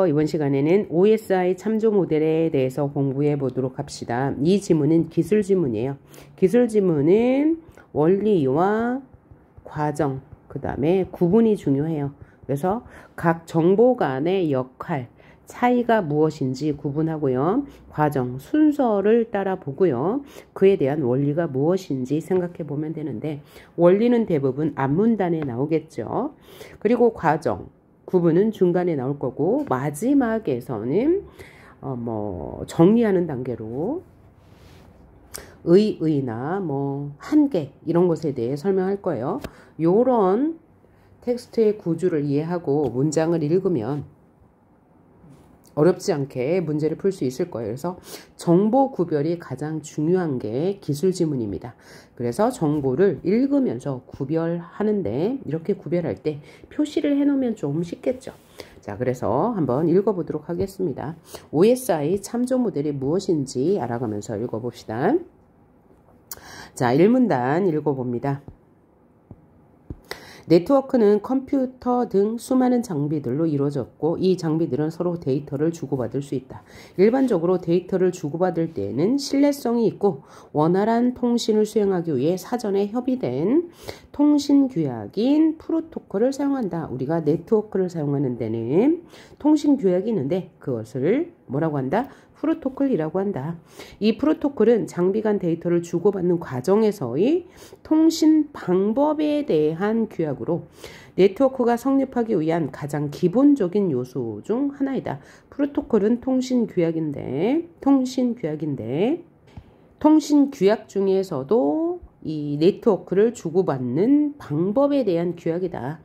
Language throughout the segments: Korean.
이번 시간에는 OSI 참조 모델에 대해서 공부해 보도록 합시다. 이 지문은 기술 지문이에요. 기술 지문은 원리와 과정, 그 다음에 구분이 중요해요. 그래서 각 정보 간의 역할, 차이가 무엇인지 구분하고요. 과정, 순서를 따라 보고요. 그에 대한 원리가 무엇인지 생각해 보면 되는데, 원리는 대부분 앞문단에 나오겠죠. 그리고 과정, 구분은 중간에 나올 거고, 마지막에서는 정리하는 단계로 의나 한계 이런 것에 대해 설명할 거예요. 요런 텍스트의 구조를 이해하고 문장을 읽으면 어렵지 않게 문제를 풀 수 있을 거예요. 그래서 정보 구별이 가장 중요한 게 기술 지문입니다. 그래서 정보를 읽으면서 구별하는데, 이렇게 구별할 때 표시를 해놓으면 좀 쉽겠죠. 자, 그래서 한번 읽어보도록 하겠습니다. OSI 참조 모델이 무엇인지 알아가면서 읽어봅시다. 자, 1문단 읽어봅니다. 네트워크는 컴퓨터 등 수많은 장비들로 이루어졌고, 이 장비들은 서로 데이터를 주고받을 수 있다. 일반적으로 데이터를 주고받을 때에는 신뢰성이 있고 원활한 통신을 수행하기 위해 사전에 협의된 통신 규약인 프로토콜을 사용한다. 우리가 네트워크를 사용하는 데는 통신 규약이 있는데 그것을 뭐라고 한다? 프로토콜이라고 한다. 이 프로토콜은 장비 간 데이터를 주고받는 과정에서의 통신 방법에 대한 규약으로 네트워크가 성립하기 위한 가장 기본적인 요소 중 하나이다. 프로토콜은 통신 규약인데 통신 규약 중에서도 이 네트워크를 주고받는 방법에 대한 규약이다.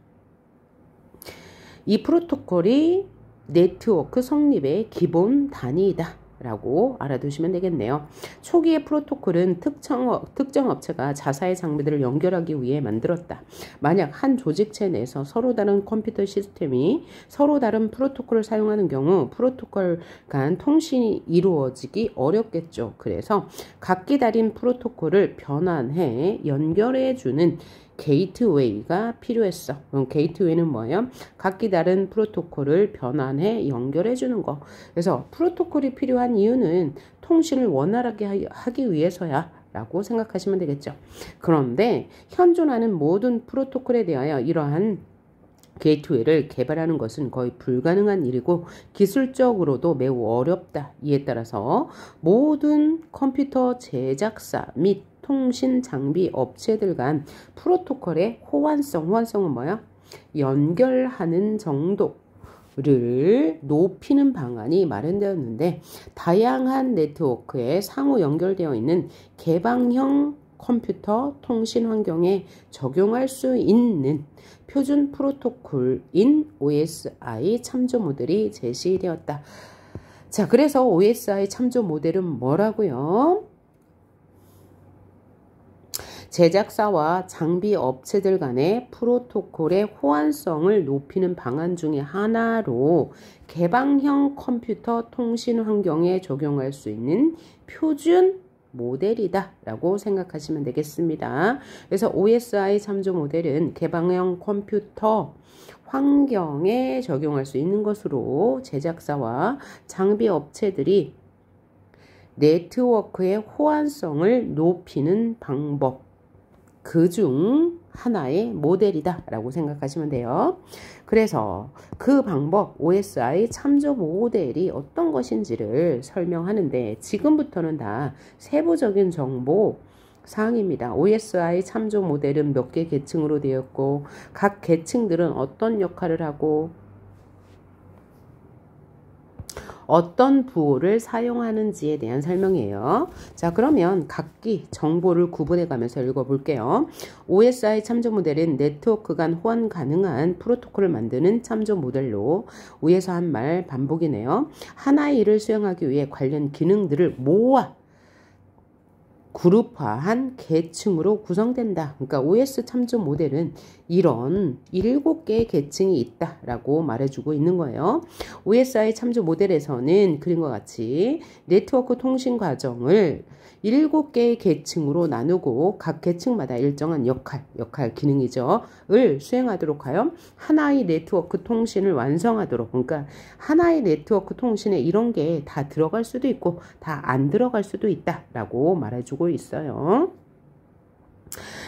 이 프로토콜이 네트워크 성립의 기본 단위이다 라고 알아두시면 되겠네요. 초기의 프로토콜은 특정 업체가 자사의 장비들을 연결하기 위해 만들었다. 만약 한 조직체 내에서 서로 다른 컴퓨터 시스템이 서로 다른 프로토콜을 사용하는 경우 프로토콜 간 통신이 이루어지기 어렵겠죠. 그래서 각기 다른 프로토콜을 변환해 연결해주는 게이트웨이가 필요했어. 그럼 게이트웨이는 뭐예요? 각기 다른 프로토콜을 변환해 연결해 주는 거. 그래서 프로토콜이 필요한 이유는 통신을 원활하게 하기 위해서야 라고 생각하시면 되겠죠. 그런데 현존하는 모든 프로토콜에 대하여 이러한 게이트웨이를 개발하는 것은 거의 불가능한 일이고 기술적으로도 매우 어렵다. 이에 따라서 모든 컴퓨터 제작사 및 통신 장비 업체들 간 프로토콜의 호환성은 뭐야? 연결하는 정도를 높이는 방안이 마련되었는데, 다양한 네트워크에 상호 연결되어 있는 개방형 컴퓨터 통신 환경에 적용할 수 있는 표준 프로토콜인 OSI 참조 모델이 제시되었다. 자, 그래서 OSI 참조 모델은 뭐라고요? 제작사와 장비 업체들 간의 프로토콜의 호환성을 높이는 방안 중에 하나로 개방형 컴퓨터 통신 환경에 적용할 수 있는 표준 모델이다 라고 생각하시면 되겠습니다. 그래서 OSI 참조 모델은 개방형 컴퓨터 환경에 적용할 수 있는 것으로 제작사와 장비 업체들이 네트워크의 호환성을 높이는 방법, 그중 하나의 모델이다 라고 생각하시면 돼요. 그래서 그 방법 OSI 참조 모델이 어떤 것인지를 설명하는데, 지금부터는 다 세부적인 정보 사항입니다. OSI 참조 모델은 몇 개 계층으로 되었고 각 계층들은 어떤 역할을 하고 어떤 부호를 사용하는지에 대한 설명이에요. 자, 그러면 각기 정보를 구분해 가면서 읽어볼게요. OSI 참조 모델은 네트워크 간 호환 가능한 프로토콜을 만드는 참조 모델로, 위에서 한 말 반복이네요. 하나의 일을 수행하기 위해 관련 기능들을 모아 그룹화한 계층으로 구성된다. 그러니까 OS 참조 모델은 이런 7개의 계층이 있다라고 말해주고 있는 거예요. OSI 참조 모델에서는 그림과 같이 네트워크 통신 과정을 7개의 계층으로 나누고 각 계층마다 일정한 역할 기능이죠. 을 수행하도록 하여 하나의 네트워크 통신을 완성하도록, 그러니까 하나의 네트워크 통신에 이런 게 다 들어갈 수도 있고 다 안 들어갈 수도 있다라고 말해주고 있어요.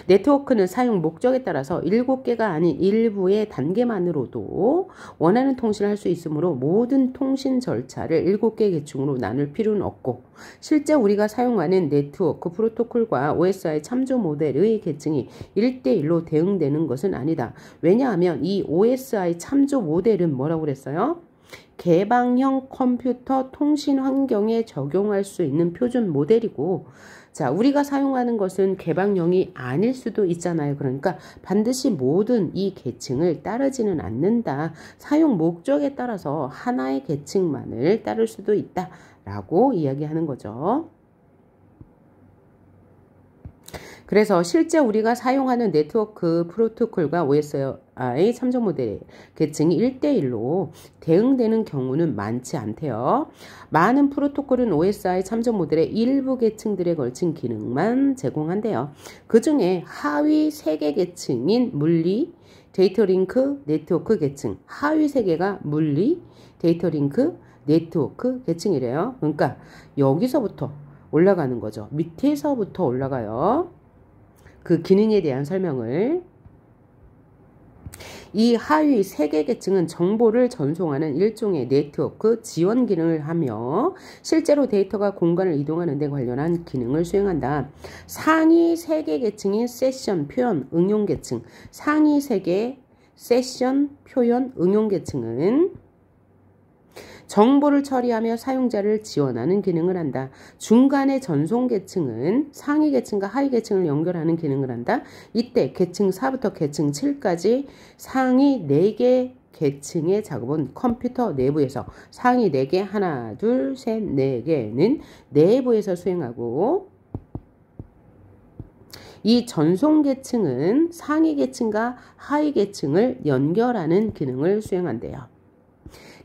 네트워크는 사용 목적에 따라서 7개가 아닌 일부의 단계만으로도 원하는 통신을 할 수 있으므로 모든 통신 절차를 7개 계층으로 나눌 필요는 없고, 실제 우리가 사용하는 네트워크 프로토콜과 OSI 참조 모델의 계층이 1대1로 대응되는 것은 아니다. 왜냐하면 이 OSI 참조 모델은 뭐라고 그랬어요? 개방형 컴퓨터 통신 환경에 적용할 수 있는 표준 모델이고, 자, 우리가 사용하는 것은 개방형이 아닐 수도 있잖아요. 그러니까 반드시 모든 이 계층을 따르지는 않는다. 사용 목적에 따라서 하나의 계층만을 따를 수도 있다라고 이야기하는 거죠. 그래서 실제 우리가 사용하는 네트워크 프로토콜과 OSI 참조 모델 계층이 1대1로 대응되는 경우는 많지 않대요. 많은 프로토콜은 OSI 참조 모델의 일부 계층들에 걸친 기능만 제공한대요. 그 중에 하위 3개 계층인 물리, 데이터 링크, 네트워크 계층, 하위 3개가 물리, 데이터 링크, 네트워크 계층이래요. 그러니까 여기서부터 올라가는 거죠. 밑에서부터 올라가요. 그 기능에 대한 설명을. 이 하위 3개 계층은 정보를 전송하는 일종의 네트워크 지원 기능을 하며 실제로 데이터가 공간을 이동하는 데 관련한 기능을 수행한다. 상위 3개 계층인 세션, 표현, 응용 계층, 상위 3개 세션, 표현, 응용 계층은 정보를 처리하며 사용자를 지원하는 기능을 한다. 중간의 전송 계층은 상위 계층과 하위 계층을 연결하는 기능을 한다. 이때 계층 4부터 계층 7까지 상위 4개 계층의 작업은 컴퓨터 내부에서 상위 4개, 하나, 둘, 셋, 4개는 내부에서 수행하고, 이 전송 계층은 상위 계층과 하위 계층을 연결하는 기능을 수행한대요.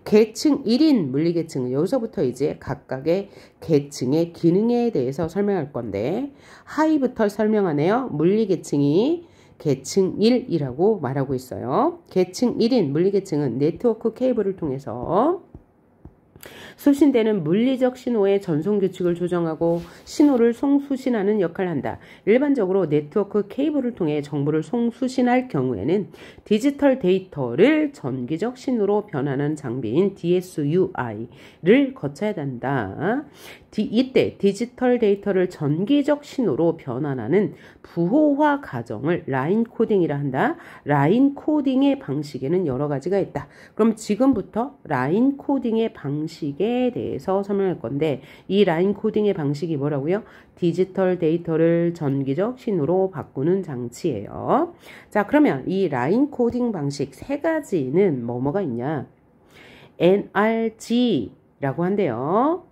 계층 1인 물리계층은 여기서부터 이제 각각의 계층의 기능에 대해서 설명할 건데, 하위부터 설명하네요. 물리계층이 계층 1이라고 말하고 있어요. 계층 1인 물리계층은 네트워크 케이블을 통해서 수신되는 물리적 신호의 전송 규칙을 조정하고 신호를 송수신하는 역할을 한다. 일반적으로 네트워크 케이블을 통해 정보를 송수신할 경우에는 디지털 데이터를 전기적 신호로 변환하는 장비인 DSUI를 거쳐야 한다. 이때 디지털 데이터를 전기적 신호로 변환하는 부호화 과정을 라인 코딩이라 한다. 라인 코딩의 방식에는 여러 가지가 있다. 그럼 지금부터 라인 코딩의 방식에 대해서 설명할 건데, 이 라인 코딩의 방식이 뭐라고요? 디지털 데이터를 전기적 신호로 바꾸는 장치예요. 자, 그러면 이 라인 코딩 방식 3가지는 뭐가 있냐? NRG라고 한대요.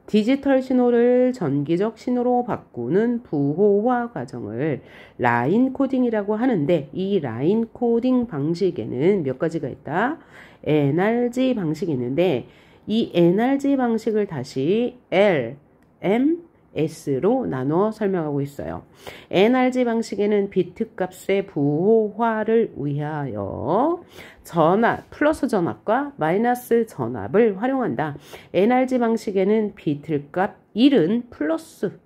디지털 신호를 전기적 신호로 바꾸는 부호화 과정을 라인 코딩이라고 하는데, 이 라인 코딩 방식에는 몇 가지가 있다. NRG 방식이 있는데, 이 NRG 방식을 다시 L, M, S로 나눠 설명하고 있어요. NRG 방식에는 비트 값의 부호화를 위하여 전압, 플러스 전압과 마이너스 전압을 활용한다. NRG 방식에는 비트 값 1은 플러스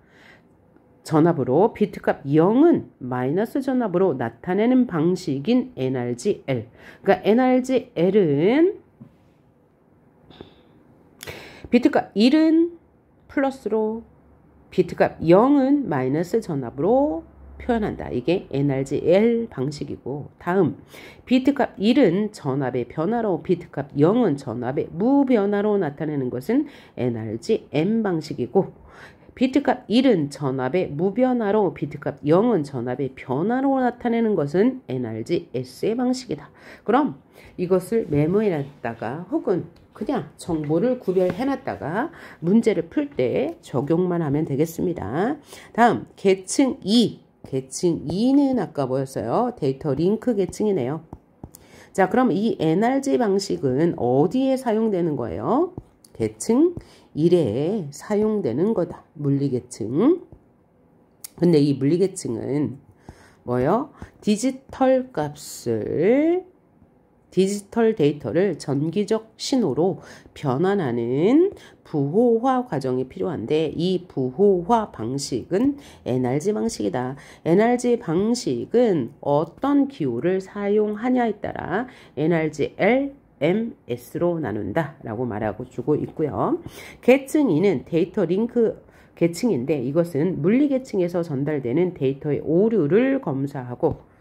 전압으로 비트 값 0은 마이너스 전압으로 나타내는 방식인 NRGL. 그러니까 NRGL은 비트 값 1은 플러스로 비트값 0은 마이너스 전압으로 표현한다. 이게 NRGL 방식이고, 다음 비트값 1은 전압의 변화로 비트값 0은 전압의 무변화로 나타내는 것은 NRGM 방식이고, 비트값 1은 전압의 무변화로 비트값 0은 전압의 변화로 나타내는 것은 NRG S의 방식이다. 그럼 이것을 메모해놨다가 혹은 그냥 정보를 구별해놨다가 문제를 풀 때 적용만 하면 되겠습니다. 다음 계층 2. 계층 2는 아까 뭐였어요? 데이터 링크 계층이네요. 자, 그럼 이 NRG 방식은 어디에 사용되는 거예요? 계층 1에 사용되는 거다. 물리계층. 근데 이 물리계층은 뭐요? 디지털 데이터를 전기적 신호로 변환하는 부호화 과정이 필요한데 이 부호화 방식은 NRG 방식이다. NRG 방식은 어떤 기호를 사용하냐에 따라 NRG L, M, S로 나눈다 라고 말하고 주고 있고요. 계층 2는 데이터 링크 계층인데 이것은 물리계층에서 전달되는 데이터의 오류를 검사하고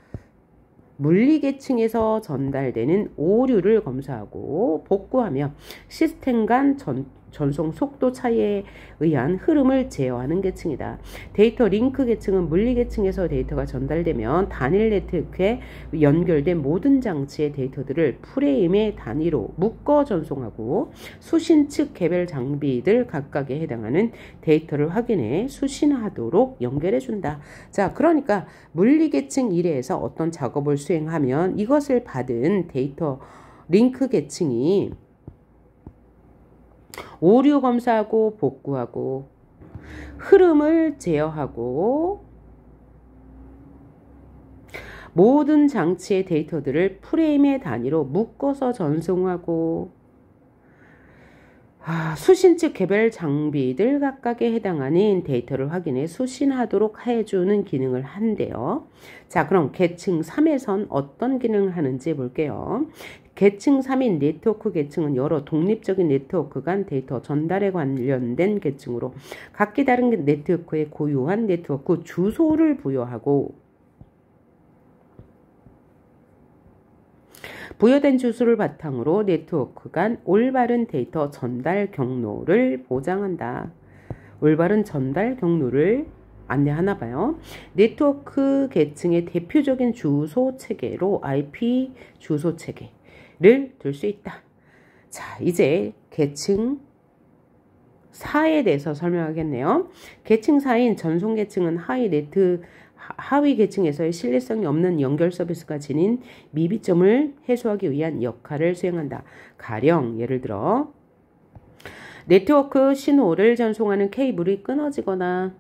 물리계층에서 전달되는 오류를 검사하고 복구하며 시스템 간 전송 속도 차이에 의한 흐름을 제어하는 계층이다. 데이터 링크 계층은 물리계층에서 데이터가 전달되면 단일 네트워크에 연결된 모든 장치의 데이터들을 프레임의 단위로 묶어 전송하고 수신 측 개별 장비들 각각에 해당하는 데이터를 확인해 수신하도록 연결해준다. 자, 그러니까 물리계층 1에서 어떤 작업을 수행하면 이것을 받은 데이터 링크 계층이 오류 검사하고 복구하고 흐름을 제어하고 모든 장치의 데이터들을 프레임의 단위로 묶어서 전송하고 수신 측 개별 장비들 각각에 해당하는 데이터를 확인해 수신하도록 해주는 기능을 한대요. 자, 그럼 계층 3에선 어떤 기능을 하는지 볼게요. 계층 3인 네트워크 계층은 여러 독립적인 네트워크 간 데이터 전달에 관련된 계층으로 각기 다른 네트워크에 고유한 네트워크 주소를 부여하고 부여된 주소를 바탕으로 네트워크 간 올바른 데이터 전달 경로를 보장한다. 올바른 전달 경로를 안내하나 봐요. 네트워크 계층의 대표적인 주소 체계로 IP 주소 체계를 들 수 있다. 자, 이제 계층 4에 대해서 설명하겠네요. 계층 4인 전송 계층은 하위 계층에서의 신뢰성이 없는 연결 서비스가 지닌 미비점을 해소하기 위한 역할을 수행한다. 가령 예를 들어 네트워크 신호를 전송하는 케이블이 끊어지거나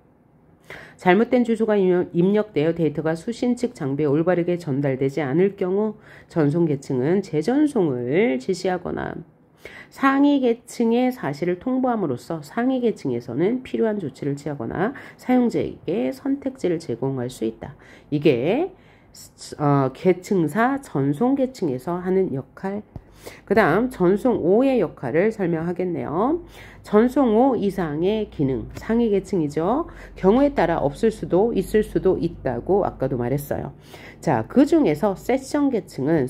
잘못된 주소가 입력되어 데이터가 수신 측 장비에 올바르게 전달되지 않을 경우 전송 계층은 재전송을 지시하거나 상위 계층의 사실을 통보함으로써 상위 계층에서는 필요한 조치를 취하거나 사용자에게 선택지를 제공할 수 있다. 이게 계층4 전송 계층에서 하는 역할. 그 다음 전송 5의 역할을 설명하겠네요. 전송 5 이상의 기능, 상위 계층이죠. 경우에 따라 없을 수도 있을 수도 있다고 아까도 말했어요. 자, 그 중에서 세션 계층은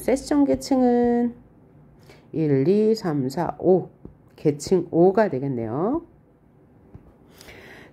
1, 2, 3, 4, 5 계층 5가 되겠네요.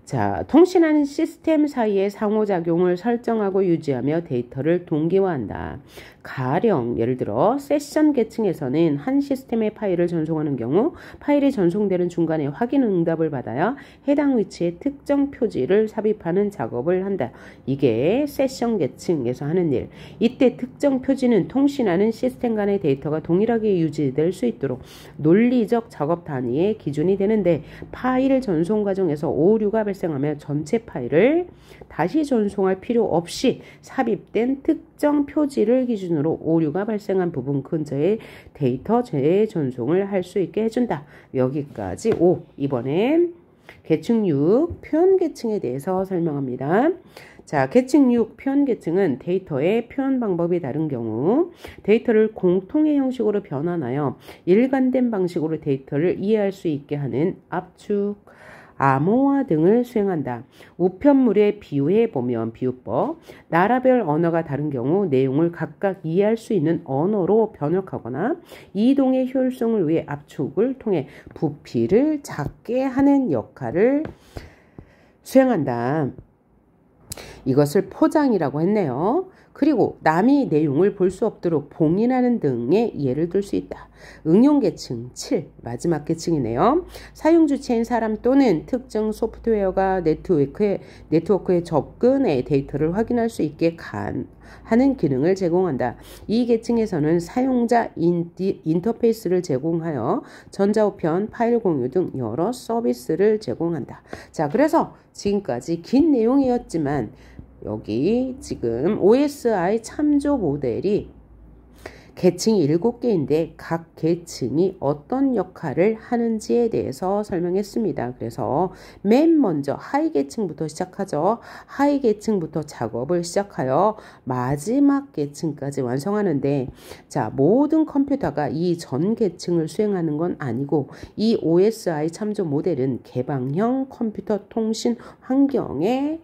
자, 통신하는 시스템 사이의 상호작용을 설정하고 유지하며 데이터를 동기화한다. 가령 예를 들어 세션 계층에서는 한 시스템의 파일을 전송하는 경우 파일이 전송되는 중간에 확인 응답을 받아야 해당 위치에 특정 표지를 삽입하는 작업을 한다. 이게 세션 계층에서 하는 일. 이때 특정 표지는 통신하는 시스템 간의 데이터가 동일하게 유지될 수 있도록 논리적 작업 단위의 기준이 되는데 파일 전송 과정에서 오류가 발생하며 전체 파일을 다시 전송할 필요 없이 삽입된 특정 표지를 기준으로 오류가 발생한 부분 근처에 데이터 재전송을 할 수 있게 해준다. 여기까지 5. 이번엔 계층 6 표현 계층에 대해서 설명합니다. 자, 계층 6 표현 계층은 데이터의 표현 방법이 다른 경우 데이터를 공통의 형식으로 변환하여 일관된 방식으로 데이터를 이해할 수 있게 하는 압축, 암호화 등을 수행한다. 우편물에 비유해보면 비유법, 나라별 언어가 다른 경우 내용을 각각 이해할 수 있는 언어로 번역하거나 이동의 효율성을 위해 압축을 통해 부피를 작게 하는 역할을 수행한다. 이것을 포장이라고 했네요. 그리고 남이 내용을 볼 수 없도록 봉인하는 등의 예를 들 수 있다. 응용계층 7, 마지막 계층이네요. 사용주체인 사람 또는 특정 소프트웨어가 네트워크에 접근해 데이터를 확인할 수 있게 하는 기능을 제공한다. 이 계층에서는 사용자 인터페이스를 제공하여 전자우편, 파일 공유 등 여러 서비스를 제공한다. 자, 그래서 지금까지 긴 내용이었지만 여기 지금 OSI 참조 모델이 계층이 7개인데 각 계층이 어떤 역할을 하는지에 대해서 설명했습니다. 그래서 맨 먼저 하위 계층부터 시작하죠. 하위 계층부터 작업을 시작하여 마지막 계층까지 완성하는데, 자, 모든 컴퓨터가 이 전 계층을 수행하는 건 아니고 이 OSI 참조 모델은 개방형 컴퓨터 통신 환경에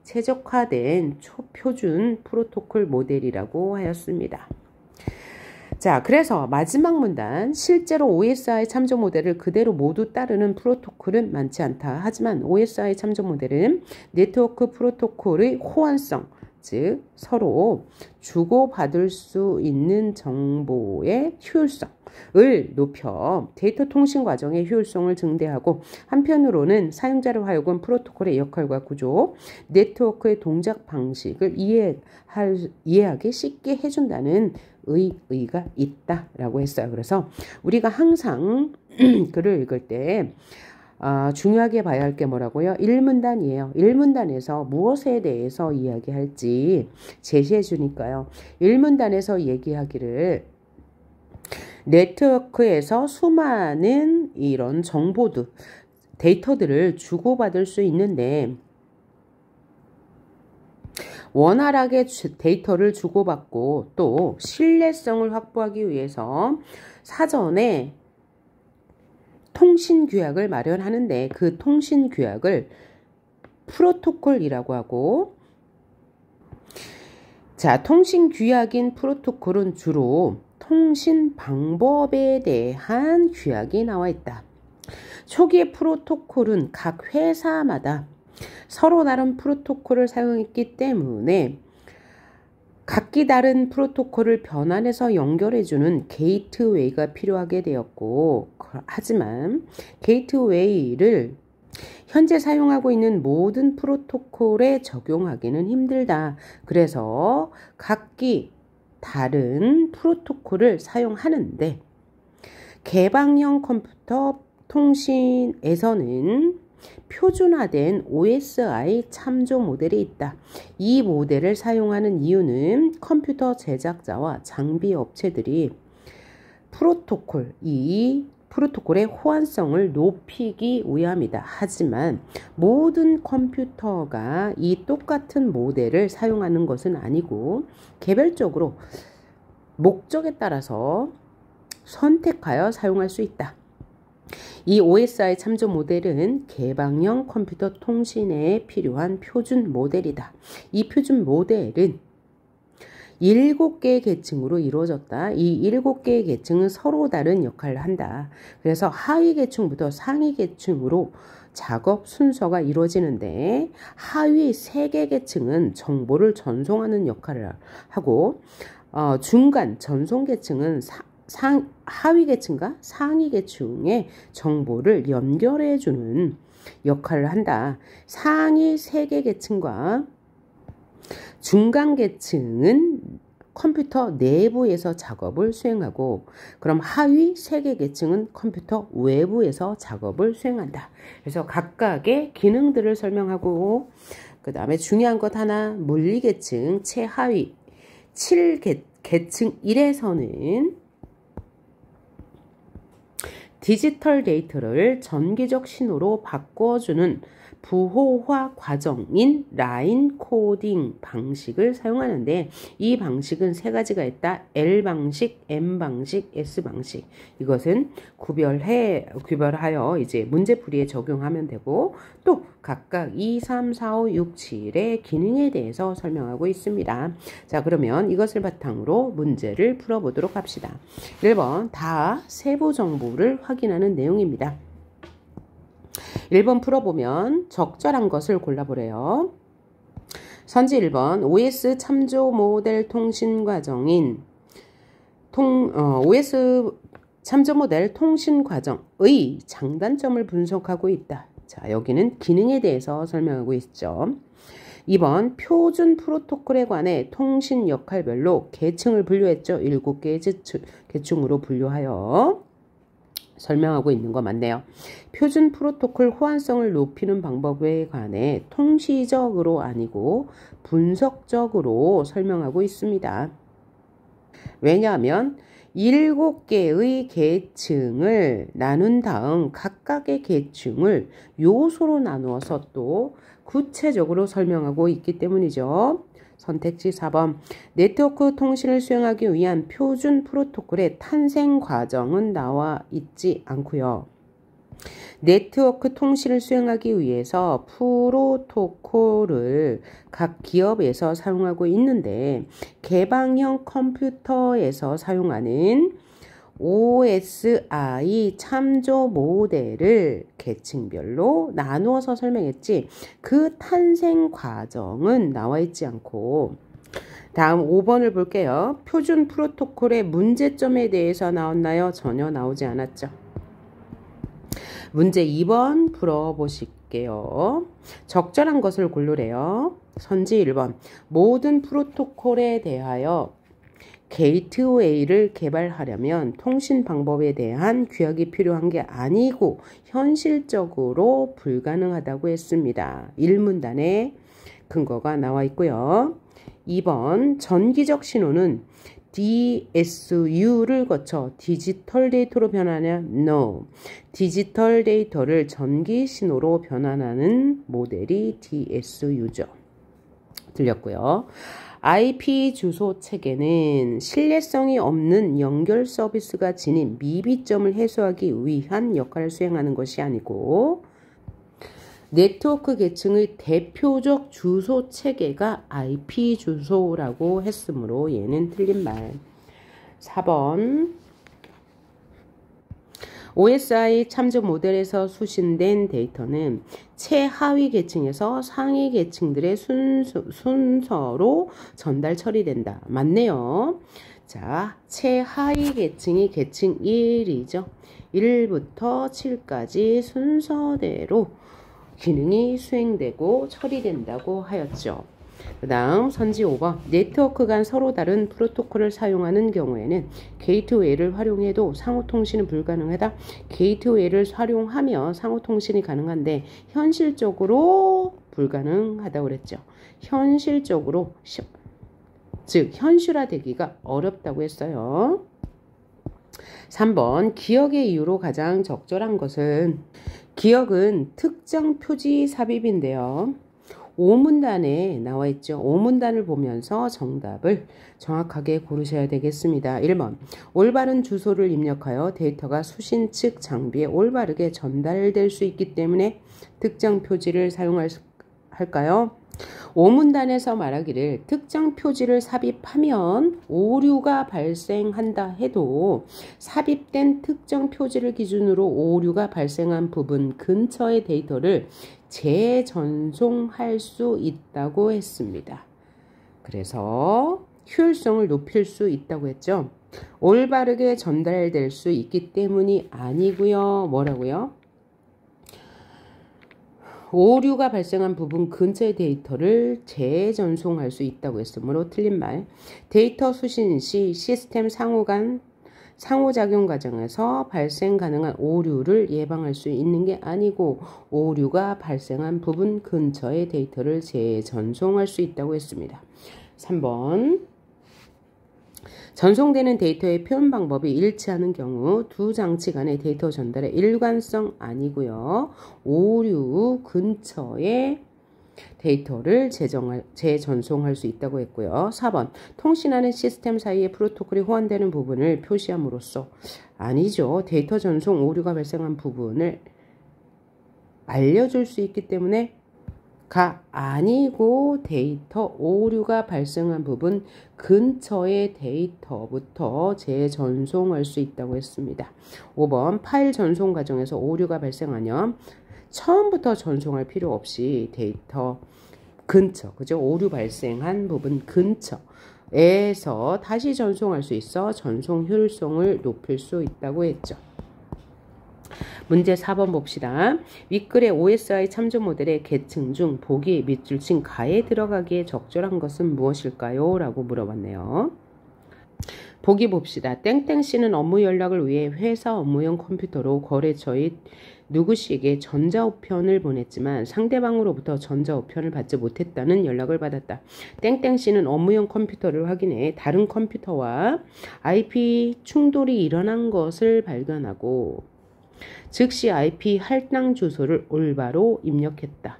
최적화된 초표준 프로토콜 모델이라고 하였습니다. 자, 그래서 마지막 문단, 실제로 OSI 참조 모델을 그대로 모두 따르는 프로토콜은 많지 않다. 하지만 OSI 참조 모델은 네트워크 프로토콜의 호환성, 즉 서로 주고받을 수 있는 정보의 효율성을 높여 데이터 통신 과정의 효율성을 증대하고, 한편으로는 사용자를 하여금 프로토콜의 역할과 구조, 네트워크의 동작 방식을 이해하기 쉽게 해준다는 의의가 있다라고 했어요. 그래서 우리가 항상 글을 읽을 때 중요하게 봐야 할 게 뭐라고요? 1문단이에요. 1문단에서 무엇에 대해서 이야기할지 제시해 주니까요. 1문단에서 얘기하기를 네트워크에서 수많은 이런 데이터들을 주고받을 수 있는데, 원활하게 데이터를 주고받고 또 신뢰성을 확보하기 위해서 사전에 통신 규약을 마련하는데, 그 통신 규약을 프로토콜이라고 하고, 자, 통신 규약인 프로토콜은 주로 통신 방법에 대한 규약이 나와 있다. 초기의 프로토콜은 각 회사마다 서로 다른 프로토콜을 사용했기 때문에 각기 다른 프로토콜을 변환해서 연결해주는 게이트웨이가 필요하게 되었고, 하지만 게이트웨이를 현재 사용하고 있는 모든 프로토콜에 적용하기는 힘들다. 그래서 각기 다른 프로토콜을 사용하는데, 개방형 컴퓨터 통신에서는 표준화된 OSI 참조 모델이 있다. 이 모델을 사용하는 이유는 컴퓨터 제작자와 장비 업체들이 이 프로토콜의 호환성을 높이기 위함이다. 하지만 모든 컴퓨터가 이 똑같은 모델을 사용하는 것은 아니고 개별적으로 목적에 따라서 선택하여 사용할 수 있다. 이 OSI 참조 모델은 개방형 컴퓨터 통신에 필요한 표준 모델이다. 이 표준 모델은 7개의 계층으로 이루어졌다. 이 7개의 계층은 서로 다른 역할을 한다. 그래서 하위 계층부터 상위 계층으로 작업 순서가 이루어지는데, 하위 3개 계층은 정보를 전송하는 역할을 하고, 중간 전송 계층은 하위 계층과 상위 계층의 정보를 연결해주는 역할을 한다. 상위 3개 계층과 중간 계층은 컴퓨터 내부에서 작업을 수행하고, 그럼 하위 3개 계층은 컴퓨터 외부에서 작업을 수행한다. 그래서 각각의 기능들을 설명하고, 그 다음에 중요한 것 하나, 물리 계층 최하위 7계층 1에서는 디지털 데이터를 전기적 신호로 바꿔주는 부호화 과정인 라인 코딩 방식을 사용하는데, 이 방식은 3가지가 있다. L 방식, M 방식, S 방식. 이것은 구별하여 이제 문제풀이에 적용하면 되고, 또 각각 2, 3, 4, 5, 6, 7의 기능에 대해서 설명하고 있습니다. 자, 그러면 이것을 바탕으로 문제를 풀어보도록 합시다. 1번, 다 세부 정보를 확인하는 내용입니다. 1번 풀어보면 적절한 것을 골라보래요. 선지 1번 OS 참조 모델 통신 과정인 OS 참조 모델 통신 과정의 장단점을 분석하고 있다. 자, 여기는 기능에 대해서 설명하고 있죠. 2번 표준 프로토콜에 관해 통신 역할별로 계층을 분류했죠. 7개의 계층으로 분류하여 설명하고 있는 거 맞네요. 표준 프로토콜 호환성을 높이는 방법에 관해 통시적으로 아니고 분석적으로 설명하고 있습니다. 왜냐하면 7개의 계층을 나눈 다음 각각의 계층을 요소로 나누어서 또 구체적으로 설명하고 있기 때문이죠. 선택지 4번 네트워크 통신을 수행하기 위한 표준 프로토콜의 탄생 과정은 나와 있지 않고요. 네트워크 통신을 수행하기 위해서 프로토콜을 각 기업에서 사용하고 있는데 개방형 컴퓨터에서 사용하는 OSI 참조 모델을 계층별로 나누어서 설명했지 그 탄생 과정은 나와 있지 않고 다음 5번을 볼게요. 표준 프로토콜의 문제점에 대해서 나왔나요? 전혀 나오지 않았죠. 문제 2번 풀어보실게요. 적절한 것을 고르래요. 선지 1번 모든 프로토콜에 대하여 게이트웨이를 개발하려면 통신 방법에 대한 규약이 필요한 게 아니고 현실적으로 불가능하다고 했습니다. 1문단에 근거가 나와 있고요. 2번 전기적 신호는 DSU를 거쳐 디지털 데이터로 변하냐? No. 디지털 데이터를 전기 신호로 변환하는 모델이 DSU죠. 들렸고요. IP 주소 체계는 신뢰성이 없는 연결 서비스가 지닌 미비점을 해소하기 위한 역할을 수행하는 것이 아니고 네트워크 계층의 대표적 주소 체계가 IP 주소라고 했으므로 얘는 틀린 말. 4번 OSI 참조 모델에서 수신된 데이터는 최하위 계층에서 상위 계층들의 순서로 전달 처리된다. 맞네요. 자, 최하위 계층이 계층 1이죠. 1부터 7까지 순서대로 기능이 수행되고 처리된다고 하였죠. 그 다음 선지 5번 네트워크 간 서로 다른 프로토콜을 사용하는 경우에는 게이트웨이를 활용해도 상호통신은 불가능하다. 게이트웨이를 활용하며 상호통신이 가능한데 현실적으로 불가능하다고 그랬죠. 현실적으로 즉 현실화되기가 어렵다고 했어요. 3번 기억의 이유로 가장 적절한 것은 기억은 특정 표지 삽입인데요. 5문단에 나와 있죠. 5문단을 보면서 정답을 정확하게 고르셔야 되겠습니다. 1번 올바른 주소를 입력하여 데이터가 수신 측 장비에 올바르게 전달될 수 있기 때문에 특정 표지를 사용할까요? 5문단에서 말하기를 특정 표지를 삽입하면 오류가 발생한다 해도 삽입된 특정 표지를 기준으로 오류가 발생한 부분 근처의 데이터를 재전송할 수 있다고 했습니다. 그래서 효율성을 높일 수 있다고 했죠. 올바르게 전달될 수 있기 때문이 아니고요. 뭐라고요? 오류가 발생한 부분 근처의 데이터를 재전송할 수 있다고 했으므로 틀린 말. 데이터 수신 시 시스템 상호작용 과정에서 발생 가능한 오류를 예방할 수 있는 게 아니고 오류가 발생한 부분 근처의 데이터를 재전송할 수 있다고 했습니다. 3번 전송되는 데이터의 표현 방법이 일치하는 경우 두 장치 간의 데이터 전달의 일관성 아니고요. 오류 근처에 데이터를 재전송할 수 있다고 했고요. 4번 통신하는 시스템 사이에 프로토콜이 호환되는 부분을 표시함으로써 아니죠. 데이터 전송 오류가 발생한 부분을 알려줄 수 있기 때문에 가 아니고 데이터 오류가 발생한 부분 근처의 데이터부터 재전송할 수 있다고 했습니다. 5번 파일 전송 과정에서 오류가 발생하면 처음부터 전송할 필요 없이 데이터 근처, 그죠? 오류 발생한 부분 근처에서 다시 전송할 수 있어 전송 효율성을 높일 수 있다고 했죠. 문제 4번 봅시다. 윗글의 OSI 참조 모델의 계층 중 보기 밑줄친 가에 들어가기에 적절한 것은 무엇일까요? 라고 물어봤네요. 보기 봅시다. 땡땡씨는 업무 연락을 위해 회사 업무용 컴퓨터로 거래처의 누구씨에게 전자우편을 보냈지만 상대방으로부터 전자우편을 받지 못했다는 연락을 받았다. 땡땡씨는 업무용 컴퓨터를 확인해 다른 컴퓨터와 IP 충돌이 일어난 것을 발견하고 즉시 IP 할당 주소를 올바로 입력했다.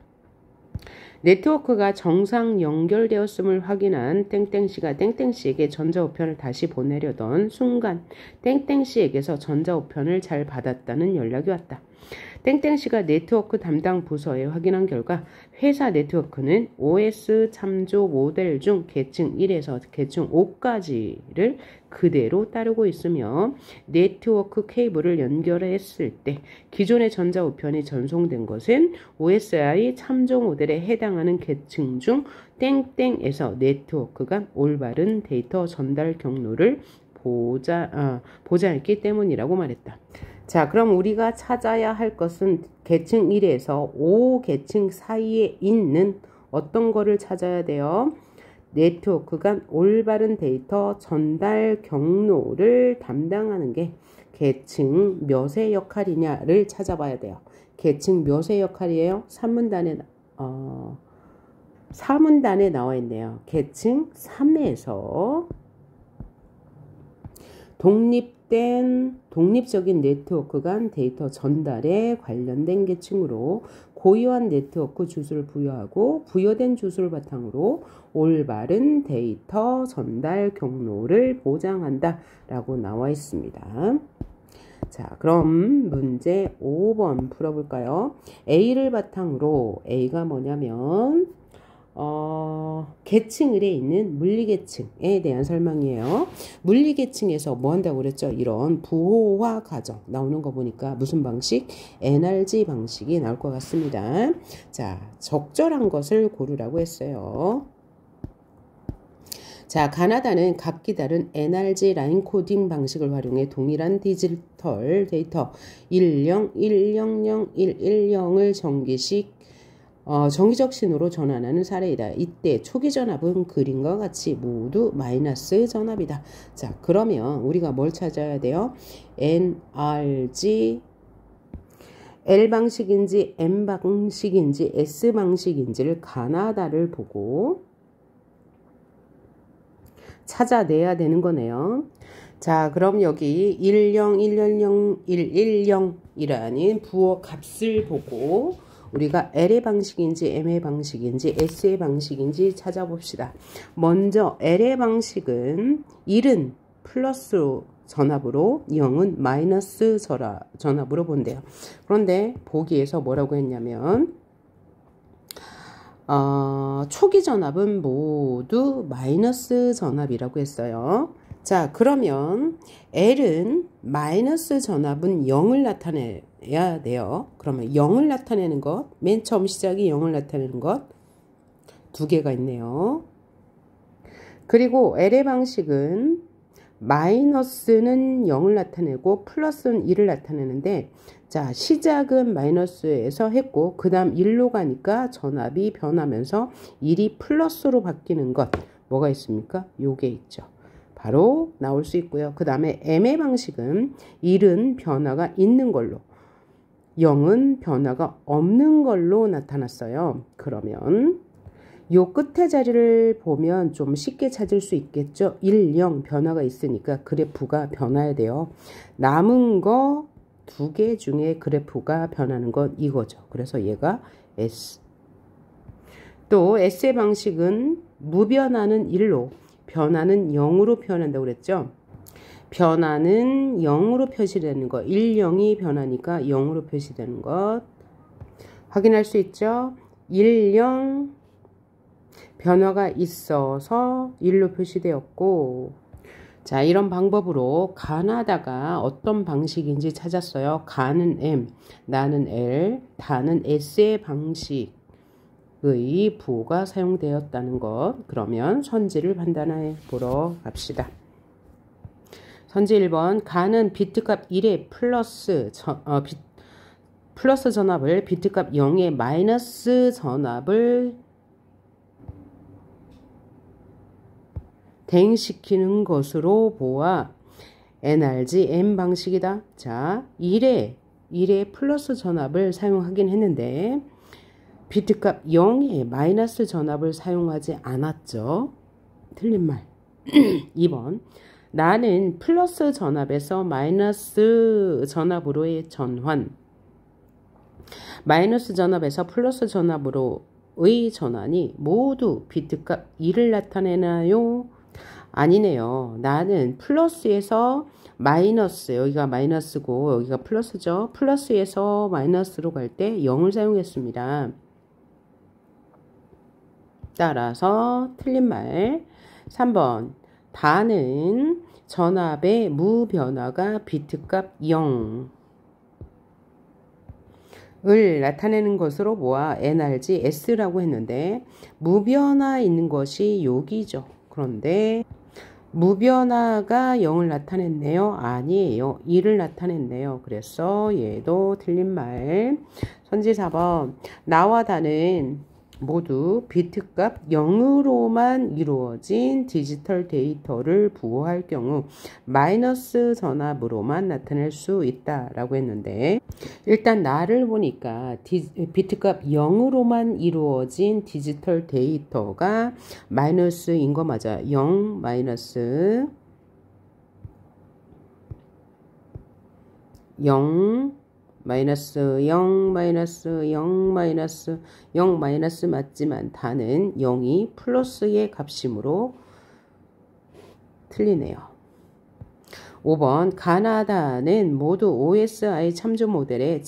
네트워크가 정상 연결되었음을 확인한 땡땡씨가 땡땡씨에게 전자우편을 다시 보내려던 순간 땡땡씨에게서 전자우편을 잘 받았다는 연락이 왔다. 땡땡씨가 네트워크 담당 부서에 확인한 결과 회사 네트워크는 OS 참조 모델 중 계층 1에서 계층 5까지를 그대로 따르고 있으며 네트워크 케이블을 연결했을 때 기존의 전자우편이 전송된 것은 OSI 참조 모델에 해당하는 계층 중 땡땡에서 네트워크 간 올바른 데이터 전달 경로를 보장했기 때문이라고 말했다. 자, 그럼 우리가 찾아야 할 것은 계층 1에서 5 계층 사이에 있는 어떤 거를 찾아야 돼요? 네트워크 간 올바른 데이터 전달 경로를 담당하는 게 계층 몇의 역할이냐를 찾아봐야 돼요. 계층 몇의 역할이에요? 4문단에 나와 있네요. 계층 3에서 독립적인 네트워크 간 데이터 전달에 관련된 계층으로 고유한 네트워크 주소를 부여하고 부여된 주소를 바탕으로 올바른 데이터 전달 경로를 보장한다 라고 나와 있습니다. 자, 그럼 문제 5번 풀어볼까요? A를 바탕으로 A가 뭐냐면 계층 1에 있는 물리계층에 대한 설명이에요. 물리계층에서 뭐 한다고 그랬죠? 이런 부호화 가정 나오는 거 보니까 무슨 방식? NRG 방식이 나올 것 같습니다. 자, 적절한 것을 고르라고 했어요. 자, 가나다는 각기 다른 NRG 라인 코딩 방식을 활용해 동일한 디지털 데이터 10, 100, 110을 정기적 신호로 전환하는 사례이다. 이때 초기 전압은 그림과 같이 모두 마이너스 전압이다. 자, 그러면 우리가 뭘 찾아야 돼요? NRG L 방식인지 M 방식인지 S 방식인지를 가나다를 보고 찾아내야 되는 거네요. 자, 그럼 여기 10, 110, 110이라는 부호 값을 보고 우리가 L의 방식인지 M의 방식인지 S의 방식인지 찾아봅시다. 먼저 L의 방식은 1은 플러스 전압으로 0은 마이너스 전압으로 본대요. 그런데 보기에서 뭐라고 했냐면 초기 전압은 모두 마이너스 전압이라고 했어요. 자, 그러면 L은 마이너스 전압은 0을 나타내야 돼요. 그러면 0을 나타내는 것, 맨 처음 시작이 0을 나타내는 것 두 개가 있네요. 그리고 L의 방식은 마이너스는 0을 나타내고 플러스는 1을 나타내는데 자, 시작은 마이너스에서 했고 그 다음 1로 가니까 전압이 변하면서 1이 플러스로 바뀌는 것 뭐가 있습니까? 요게 있죠. 바로 나올 수 있고요. 그 다음에 M의 방식은 1은 변화가 있는 걸로 0은 변화가 없는 걸로 나타났어요. 그러면 요 끝에 자리를 보면 좀 쉽게 찾을 수 있겠죠. 1, 0 변화가 있으니까 그래프가 변해야 돼요. 남은 거 두 개 중에 그래프가 변하는 건 이거죠. 그래서 얘가 S. 또 S의 방식은 무변화는 1로 변화는 0으로 표현한다고 그랬죠. 변화는 0으로 표시되는 거. 1, 0이 변하니까 0으로 표시되는 것 확인할 수 있죠. 1, 0 변화가 있어서 1로 표시되었고 자, 이런 방법으로 가나다가 어떤 방식인지 찾았어요. 가는 M, 나는 L, 다는 S의 방식의 부호가 사용되었다는 것. 그러면 선지를 판단해 보러 갑시다. 선지 1번, 가는 비트값 1에 플러스 전압을 비트값 0에 마이너스 전압을 대응시키는 것으로 보아 NRG M 방식이다. 자, 1에 플러스 전압을 사용하긴 했는데 비트값 0에 마이너스 전압을 사용하지 않았죠. 틀린 말. 2번, 나는 플러스 전압에서 마이너스 전압으로의 전환, 마이너스 전압에서 플러스 전압으로의 전환이 모두 비트값 2를 나타내나요? 아니네요. 나는 플러스에서 마이너스, 여기가 마이너스고 여기가 플러스죠. 플러스에서 마이너스로 갈 때 0을 사용했습니다. 따라서 틀린 말. 3번, 다는 전압의 무변화가 비트값 0을 나타내는 것으로 모아 NRG S라고 했는데 무변화 있는 것이 여기죠. 그런데 무변화가 0을 나타냈네요. 아니에요. 2를 나타냈네요. 그래서 얘도 틀린 말. 선지 4번, 나와 다는 모두 비트값 0으로만 이루어진 디지털 데이터를 부호할 경우 마이너스 전압으로만 나타낼 수 있다라고 했는데, 일단 나를 보니까 비트값 0으로만 이루어진 디지털 데이터가 마이너스인 거 맞아. 0 마이너스 0 마이너스 0 마이너스 0 마이너스 0 마이너스 맞지만 다는 0이 플러스의 값이므로 틀리네요. 5번, 가나다는 모두 OSI 참조 모델의